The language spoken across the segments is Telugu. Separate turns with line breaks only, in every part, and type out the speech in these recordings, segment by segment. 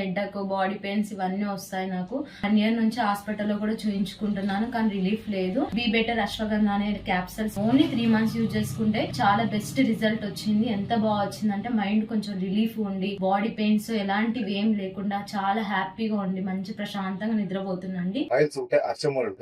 హెడ్ఏక్, బాడీ పెయిన్స్ ఇవన్నీ వస్తాయి. నాకు 1 year నుంచి హాస్పిటల్లో కూడా చూయించుకుంటున్నాను, కానీ రిలీఫ్ లేదు. బీ బెటర్ అశ్వగంధ అనే క్యాప్సల్స్ ఓన్లీ 3 months యూజ్ చేసుకుంటే చాలా బెస్ట్ రిజల్ట్ వచ్చింది. ఎంత బాగా వచ్చిందంటే మైండ్ కొంచెం రిలీఫ్ ఉండి, బాడీ పెయిన్స్ ఎలాంటివి ఏం లేకుండా చాలా హ్యాపీగా ఉండి మంచి ప్రశాంతంగా నిద్రపోతుందండి.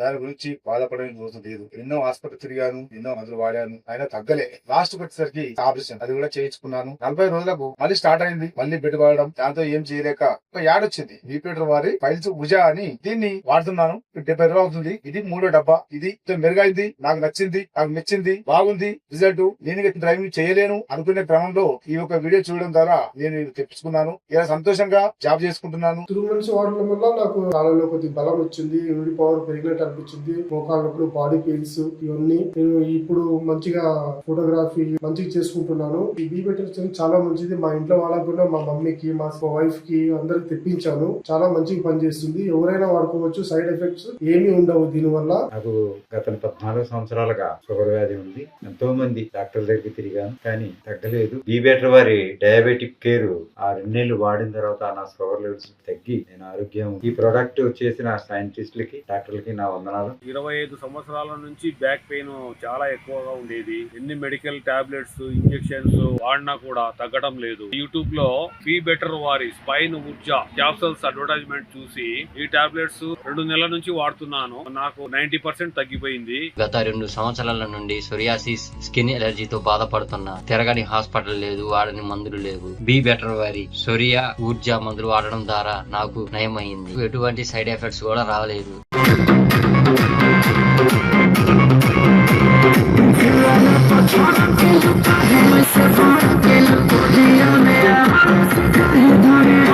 దాని గురించి బాధపడని రోజు లేదు. ఎన్నో హాస్పిటల్ తిరిగాను, ఎన్నో మందులు వాడాను, అయినా తగ్గలే. లాస్ట్ వచ్చేసరికి ఆపరేషన్ అది కూడా చేయించుకున్నాను. 40 రోజులకు మళ్ళీ స్టార్ట్ అయింది, మళ్ళీ బెడ్ వాడడం. దాంతో ఏం చేయలేక ఒక యాడ్ వచ్చింది, బీపీటర్ వారి ఫైల్స్ భుజా అని. దీన్ని వాడుతున్నాను. 70 రూపాయలు అవుతుంది. ఇది 3వ డబ్బా. ఇది మెరుగైంది, నాకు నచ్చింది, నాకు మెచ్చింది, బాగుంది రిజల్ట్. నేను డ్రైవింగ్ చేయలేను అనుకునే క్రమంలో ఈ ఒక వీడియో చూడడం ద్వారా నేను తెప్పించుకున్నాను. ఇలా సంతోషంగా జాబ్ చేసుకుంటున్నాను.
3 months వాడడం వల్ల నాకు కాలంలో కొద్ది బలం వచ్చింది, ఇమ్యూనిటీ పవర్ పెరిగినట్టు అనిపించింది. మోకాళ్ళప్పుడు బాడీ పెయిన్స్ ఇవన్నీ నేను ఇప్పుడు మంచిగా ఫోటోగ్రఫీ మంచిగా చేసుకుంటున్నాను. ఈ బీ బెటర్ చాలా మంచిది. మా ఇంట్లో వాళ్ళకు కూడా, మా మమ్మీకి, మా వైఫ్ కి అందరికి తెప్పించాను. చాలా మంచిగా పనిచేస్తుంది. ఎవరైనా వాడుకోవచ్చు. సైడ్ ఎఫెక్ట్స్ ఏమీ ఉండవు దీని వల్ల.
నాకు గత 14 సంవత్సరాలుగా షుగర్ వ్యాధి ఉంది. ఎంతో మంది డాక్టర్ దగ్గరికి తిరిగాను, కానీ తగ్గలేదు. బీ బెటర్ వారి డయాబెటిక్ కేర్ ఆ 2 నెలలు వాడిన తర్వాత నా షుగర్ లెవెల్స్ తగ్గి నేను ఆరోగ్యం. ఈ ప్రొడక్ట్ చేసిన సైంటిస్టులకి, డాక్టర్లకి నా వందనాలు.
25 సంవత్సరాల నుంచి బ్యాక్ పెయిన్ చాలా ఎక్కువగా ఉండేది. ఎన్ని మెడికల్ టాబ్లెట్స్, ఇంజెక్షన్స్ వాడినా కూడా తగ్గడం లేదు. యూట్యూబ్ లో బీ బెటర్ వారి స్పైన్ ఊర్జా క్యాప్సల్స్ అడ్వర్టైజ్మెంట్ చూసి ఈ టాబ్లెట్స్ 2 నెలల నుంచి వాడుతున్నాను. నాకు 90% తగ్గిపోయింది.
గత 2 సంవత్సరాల నుండి సోరియాసిస్, స్కిన్ ఎలర్జీతో బాధపడుతున్నా. తిరగని హాస్పిటల్ లేదు, వాడని మందులు లేవు. బీ బెటర్ వారి సోరియా ఊర్జా మందులు వాడడం ద్వారా నాకు నయమైంది. ఎటువంటి సైడ్ ఎఫెక్ట్స్ కూడా రాలేదు.
You're